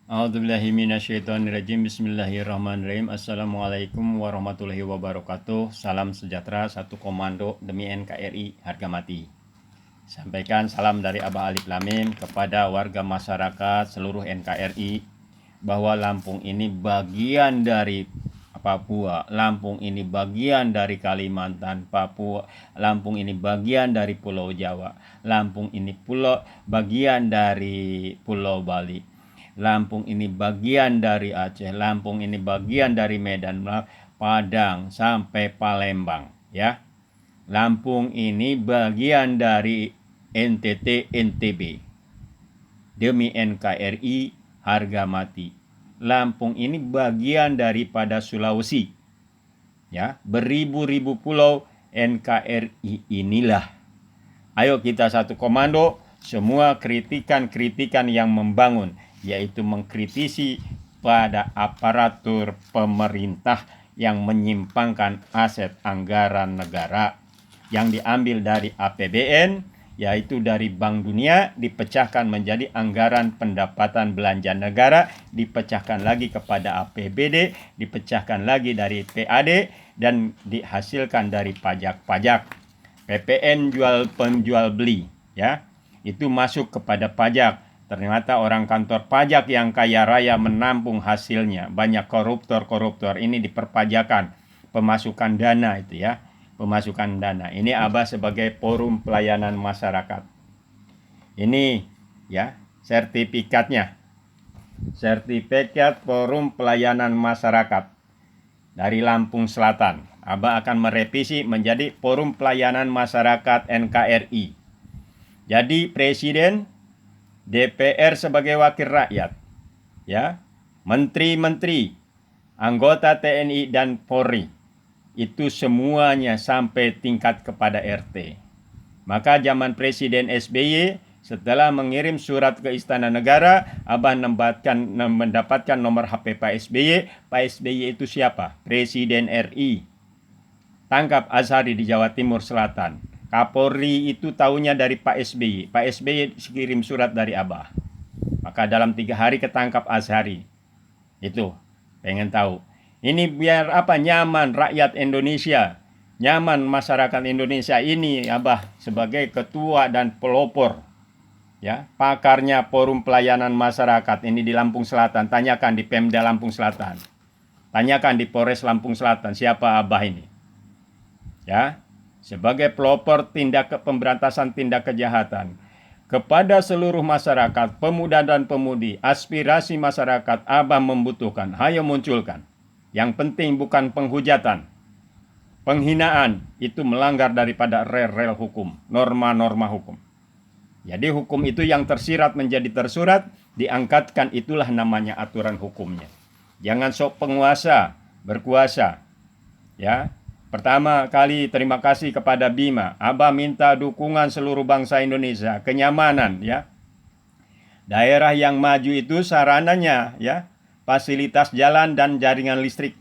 A'udzubillahi minasyaitonirrajim. Bismillahirrahmanirrahim. Assalamualaikum warahmatullahi wabarakatuh. Salam sejahtera, satu komando demi NKRI harga mati. Sampaikan salam dari Abah Alif Lamim kepada warga masyarakat seluruh NKRI bahwa Lampung ini bagian dari Papua, Lampung ini bagian dari Kalimantan, Papua, Lampung ini bagian dari Pulau Jawa, Lampung ini bagian dari Pulau Bali. Lampung ini bagian dari Aceh, Lampung ini bagian dari Medan, Padang sampai Palembang, ya. Lampung ini bagian dari NTT NTB. Demi NKRI harga mati. Lampung ini bagian daripada Sulawesi. Ya, beribu-ribu pulau NKRI inilah. Ayo kita satu komando, semua kritikan-kritikan yang membangun, yaitu mengkritisi pada aparatur pemerintah yang menyimpangkan aset anggaran negara yang diambil dari APBN, yaitu dari Bank Dunia, dipecahkan menjadi anggaran pendapatan belanja negara, dipecahkan lagi kepada APBD, dipecahkan lagi dari PAD, dan dihasilkan dari pajak-pajak. PPN penjual beli, ya, itu masuk kepada pajak. Ternyata orang kantor pajak yang kaya raya menampung hasilnya. Banyak koruptor ini diperpajakan pemasukan dana itu, ya. Pemasukan dana. Ini Abah sebagai forum pelayanan masyarakat. Ini, ya, sertifikatnya. Sertifikat Forum Pelayanan Masyarakat dari Lampung Selatan. Abah akan merevisi menjadi Forum Pelayanan Masyarakat NKRI. Jadi Presiden, DPR sebagai wakil rakyat, ya, menteri-menteri, anggota TNI dan Polri, itu semuanya sampai tingkat kepada RT. Maka zaman Presiden SBY, setelah mengirim surat ke Istana Negara, Abah mendapatkan nomor HP Pak SBY. Pak SBY itu siapa? Presiden RI. Tangkap Azhari di Jawa Timur Selatan. Kapolri itu tahunya dari Pak SBY. Pak SBY kirim surat dari Abah. Maka dalam 3 hari ketangkap Azhari. Itu, pengen tahu. Ini biar apa? Nyaman rakyat Indonesia. Nyaman masyarakat Indonesia ini, Abah sebagai ketua dan pelopor, ya, pakarnya Forum Pelayanan Masyarakat ini di Lampung Selatan. Tanyakan di Pemda Lampung Selatan. Tanyakan di Polres Lampung Selatan siapa Abah ini. Ya, sebagai pelopor pemberantasan tindak kejahatan kepada seluruh masyarakat, pemuda dan pemudi, aspirasi masyarakat Abah membutuhkan. Hayo munculkan. Yang penting bukan penghujatan. Penghinaan itu melanggar daripada rel-rel hukum, norma-norma hukum. Jadi hukum itu yang tersirat menjadi tersurat, diangkatkan, itulah namanya aturan hukumnya. Jangan sok penguasa, berkuasa. Ya. Pertama kali terima kasih kepada Bima. Abah minta dukungan seluruh bangsa Indonesia, kenyamanan, ya. Daerah yang maju itu sarananya, ya, fasilitas jalan dan jaringan listrik.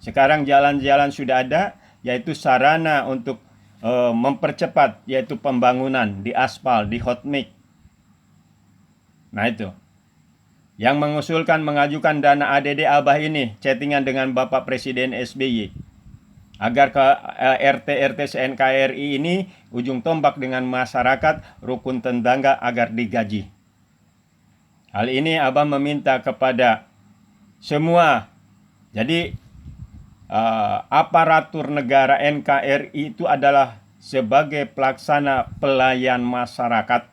Sekarang jalan-jalan sudah ada, yaitu sarana untuk mempercepat, yaitu pembangunan di aspal, di hot mix. Nah itu. Yang mengajukan dana ADD Abah ini, chattingan dengan Bapak Presiden SBY. Agar ke RT-RT NKRI ini ujung tombak dengan masyarakat, rukun tetangga agar digaji. Hal ini Abah meminta kepada semua. Jadi aparatur negara NKRI itu adalah sebagai pelaksana pelayan masyarakat.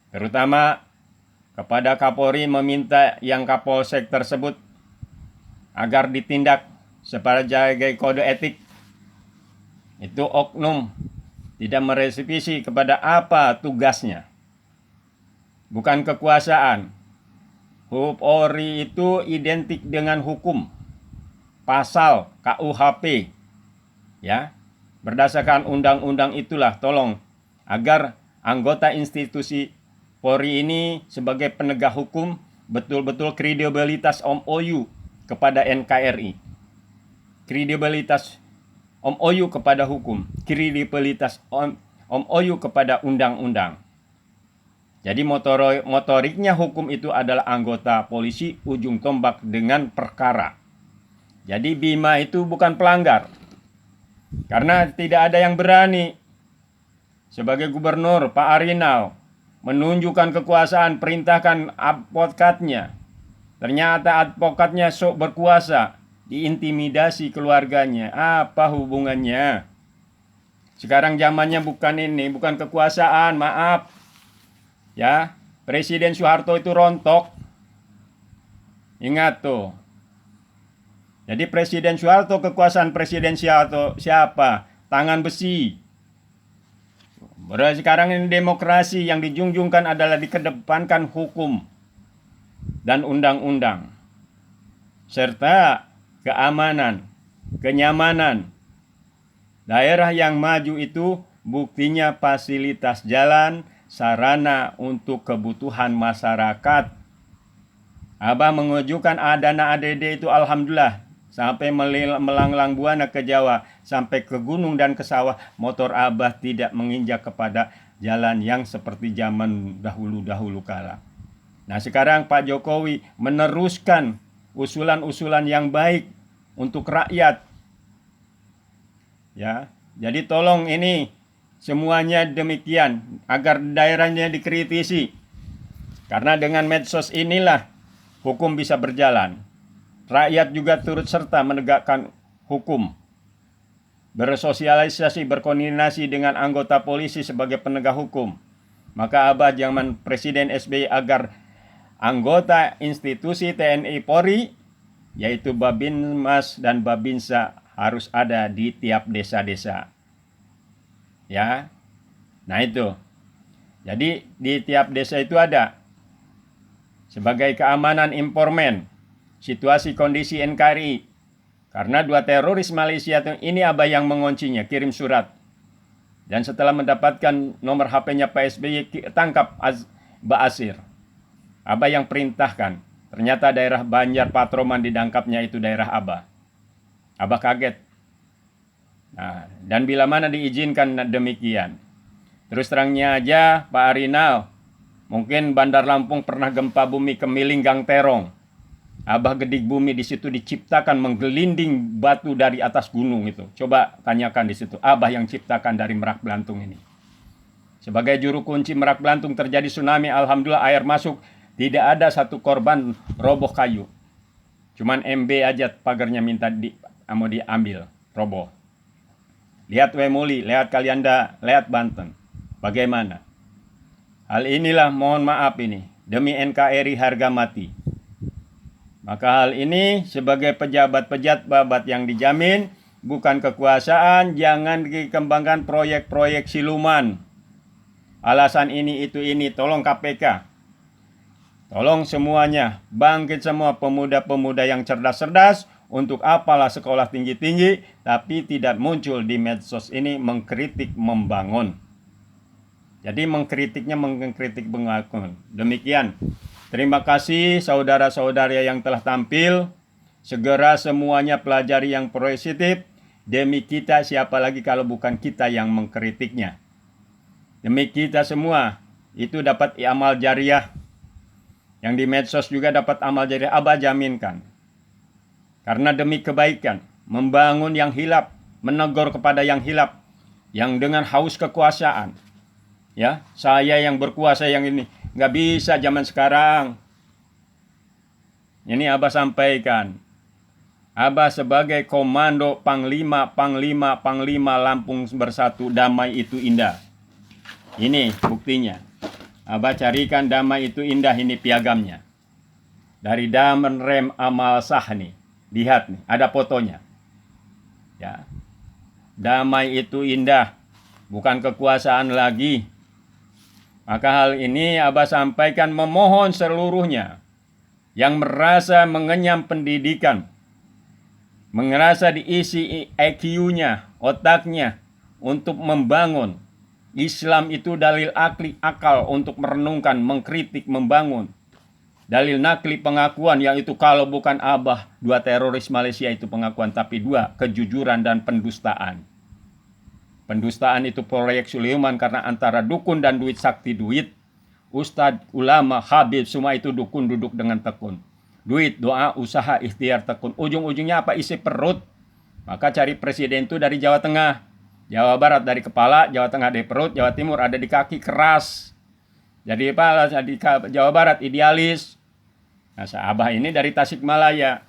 Terutama kepada Kapolri meminta yang Kapolsek tersebut agar ditindak sebagai kode etik. Itu oknum tidak merevisi kepada apa tugasnya. Bukan kekuasaan. Polri itu identik dengan hukum. Pasal KUHP, ya, berdasarkan undang-undang itulah tolong agar anggota institusi Polri ini sebagai penegak hukum betul-betul kredibilitas MOU kepada NKRI, kredibilitas MOU kepada hukum, kredibilitas MOU kepada undang-undang. Jadi motoriknya hukum itu adalah anggota polisi ujung tombak dengan perkara. Jadi Bima itu bukan pelanggar. Karena tidak ada yang berani sebagai gubernur Pak Arinal menunjukkan kekuasaan, perintahkan advokatnya. Ternyata advokatnya sok berkuasa, diintimidasi keluarganya. Apa hubungannya? Sekarang zamannya bukan ini, bukan kekuasaan, maaf. Ya, Presiden Soeharto itu rontok. Ingat tuh. Jadi Presiden Soeharto, kekuasaan Presiden Soeharto siapa? Tangan besi. Sekarang ini demokrasi yang dijunjungkan adalah dikedepankan hukum dan undang-undang. Serta keamanan, kenyamanan. Daerah yang maju itu buktinya fasilitas jalan, sarana untuk kebutuhan masyarakat. Abah mengajukan dana ADD itu alhamdulillah. Sampai melanglang buana ke Jawa, sampai ke gunung dan ke sawah, motor Abah tidak menginjak kepada jalan yang seperti zaman dahulu-dahulu kala. Nah sekarang Pak Jokowi meneruskan usulan-usulan yang baik untuk rakyat. Ya, jadi tolong ini semuanya demikian agar daerahnya dikritisi. Karena dengan medsos inilah hukum bisa berjalan. Rakyat juga turut serta menegakkan hukum. Bersosialisasi, berkoordinasi dengan anggota polisi sebagai penegak hukum. Maka Abah zaman Presiden SBY agar anggota institusi TNI Polri, yaitu Babinmas dan Babinsa, harus ada di tiap desa-desa. Ya, nah itu. Jadi di tiap desa itu ada sebagai keamanan informan, situasi kondisi NKRI. Karena 2 teroris Malaysia ini Abah yang menguncinya, kirim surat. Dan setelah mendapatkan nomor HP-nya Pak SBY, tangkap Ba'asir. Abah yang perintahkan. Ternyata daerah Banjar Patroman didangkapnya itu daerah Abah. Abah kaget. Nah, dan bila mana diizinkan demikian. Terus terangnya aja Pak Arinal, mungkin Bandar Lampung pernah gempa bumi Kemiling Gang Terong. Abah gedik bumi di situ diciptakan menggelinding batu dari atas gunung itu. Coba tanyakan di situ. Abah yang ciptakan dari Merak Belantung ini. Sebagai juru kunci Merak Belantung terjadi tsunami, alhamdulillah air masuk. Tidak ada satu korban roboh kayu. Cuman MB aja pagarnya minta mau diambil, roboh. Lihat Wemuli, lihat Kalianda, lihat Banten. Bagaimana? Hal inilah mohon maaf ini. Demi NKRI harga mati. Maka hal ini sebagai pejabat-pejabat yang dijamin, bukan kekuasaan, jangan dikembangkan proyek-proyek siluman. Alasan ini, itu, ini, tolong KPK. Tolong semuanya, bangkit semua pemuda-pemuda yang cerdas-cerdas, untuk apalah sekolah tinggi-tinggi, tapi tidak muncul di medsos ini mengkritik, membangun. Jadi mengkritik pengakuan. Demikian. Terima kasih saudara-saudara yang telah tampil. Segera semuanya pelajari yang positif. Demi kita, siapa lagi kalau bukan kita yang mengkritiknya. Demi kita semua, itu dapat amal jariah. Yang di medsos juga dapat amal jariah. Abah jaminkan. Karena demi kebaikan, membangun yang hilap, menegur kepada yang hilap, yang dengan haus kekuasaan. Ya, saya yang berkuasa yang ini. Nggak bisa zaman sekarang. Ini Abah sampaikan. Abah sebagai komando Panglima Lampung Bersatu, damai itu indah. Ini buktinya. Abah carikan damai itu indah, ini piagamnya. Dari Damen Rem Amal Sah nih. Lihat nih, ada fotonya. Ya. Damai itu indah, bukan kekuasaan lagi. Maka hal ini Abah sampaikan memohon seluruhnya yang merasa mengenyam pendidikan, merasa diisi IQ-nya, otaknya untuk membangun. Islam itu dalil akal untuk merenungkan, mengkritik, membangun. Dalil nakli pengakuan, yaitu kalau bukan Abah, 2 teroris Malaysia itu pengakuan, tapi 2 kejujuran dan pendustaan. Pendustaan itu proyek siluman karena antara dukun dan duit sakti duit. ustadz, ulama, habib, semua itu dukun duduk dengan tekun. Duit, doa, usaha, ikhtiar, tekun. Ujung-ujungnya apa? Isi perut. Maka cari presiden itu dari Jawa Tengah. Jawa Barat dari kepala, Jawa Tengah dari perut, Jawa Timur ada di kaki, keras. Jadi apa? Di Jawa Barat idealis. Nah, Abah ini dari Tasikmalaya.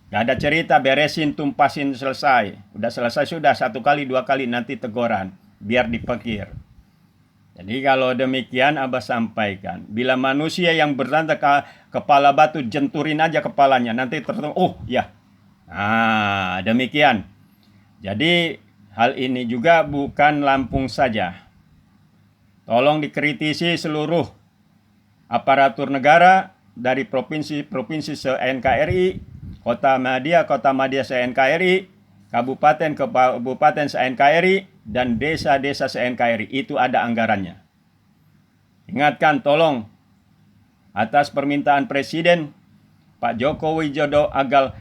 Gak ada cerita, beresin, tumpasin, selesai. Udah selesai sudah, 1 kali, 2 kali, nanti teguran. Biar dipikir. Jadi kalau demikian Abah sampaikan, bila manusia yang bertanda kepala batu, jenturin aja kepalanya, nanti tertemu, oh ya. Nah, demikian. Jadi hal ini juga bukan Lampung saja. Tolong dikritisi seluruh aparatur negara dari provinsi-provinsi se-NKRI, kota Madia se-NKRI, kabupaten se-NKRI, dan desa-desa se-NKRI. Itu ada anggarannya. Ingatkan, tolong, atas permintaan Presiden Pak Joko Widodo agar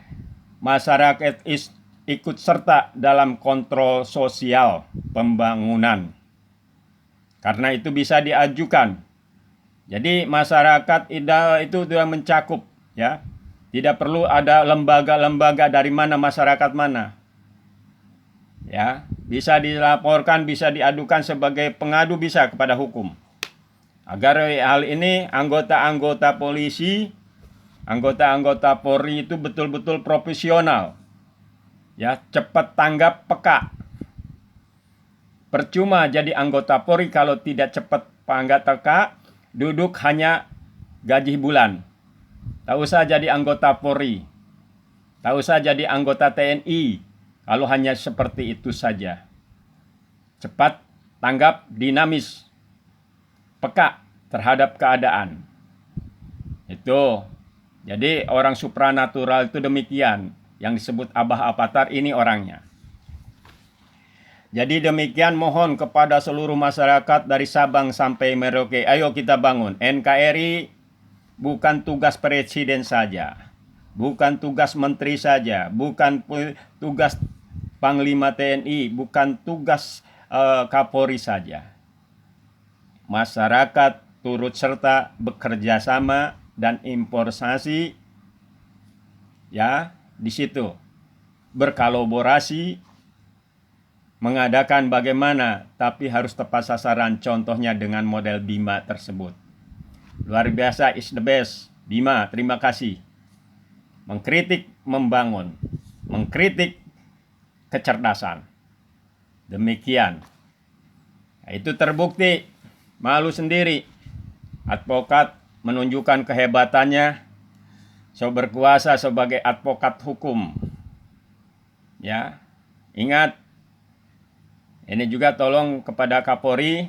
masyarakat ikut serta dalam kontrol sosial pembangunan. Karena itu bisa diajukan. Jadi masyarakat itu sudah mencakup, ya. Tidak perlu ada lembaga-lembaga dari mana masyarakat mana. Ya, bisa dilaporkan, bisa diadukan sebagai pengadu, bisa kepada hukum. Agar hal ini anggota-anggota polisi, anggota-anggota Polri itu betul-betul profesional. Ya, cepat tanggap, peka. Percuma jadi anggota Polri kalau tidak cepat tanggap, peka, duduk hanya gaji bulan. Tak usah jadi anggota Polri. Tak usah jadi anggota TNI. Kalau hanya seperti itu saja. Cepat, tanggap, dinamis, peka terhadap keadaan. Itu. Jadi orang supranatural itu demikian. Yang disebut Abah Avatar ini orangnya. Jadi demikian, mohon kepada seluruh masyarakat dari Sabang sampai Merauke. Ayo kita bangun. NKRI bukan tugas presiden saja. Bukan tugas menteri saja. Bukan tugas Panglima TNI, bukan tugas Kapolri saja. Masyarakat turut serta bekerja sama dan imporsasi, ya, di situ berkolaborasi, mengadakan bagaimana, tapi harus tepat sasaran, contohnya dengan model Bima tersebut. Luar biasa, is the best. Bima, terima kasih. Mengkritik, membangun. Mengkritik, kecerdasan. Demikian. Nah, itu terbukti. Malu sendiri. Advokat menunjukkan kehebatannya berkuasa sebagai advokat hukum. Ya. Ingat, ini juga tolong kepada Kapolri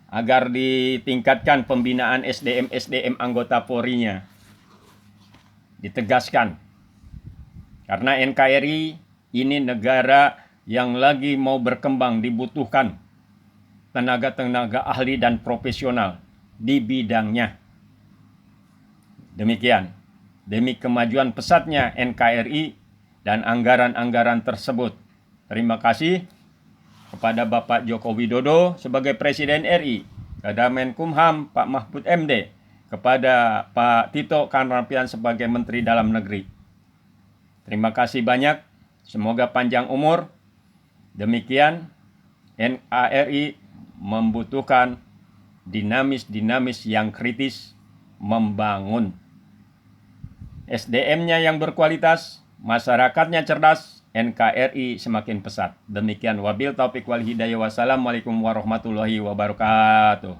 agar ditingkatkan pembinaan SDM anggota Polri-nya. Ditegaskan. Karena NKRI ini negara yang lagi mau berkembang, dibutuhkan tenaga-tenaga ahli dan profesional di bidangnya. Demikian. Demi kemajuan pesatnya NKRI dan anggaran-anggaran tersebut. Terima kasih kepada Bapak Joko Widodo sebagai Presiden RI, kepada Menkumham Pak Mahfud MD, kepada Pak Tito Karnavian sebagai Menteri Dalam Negeri. Terima kasih banyak. Semoga panjang umur. Demikian, NKRI membutuhkan dinamis yang kritis, membangun. SDM-nya yang berkualitas, masyarakatnya cerdas, NKRI semakin pesat. Demikian, wabil taufik wal hidayah. Wassalamualaikum warahmatullahi wabarakatuh.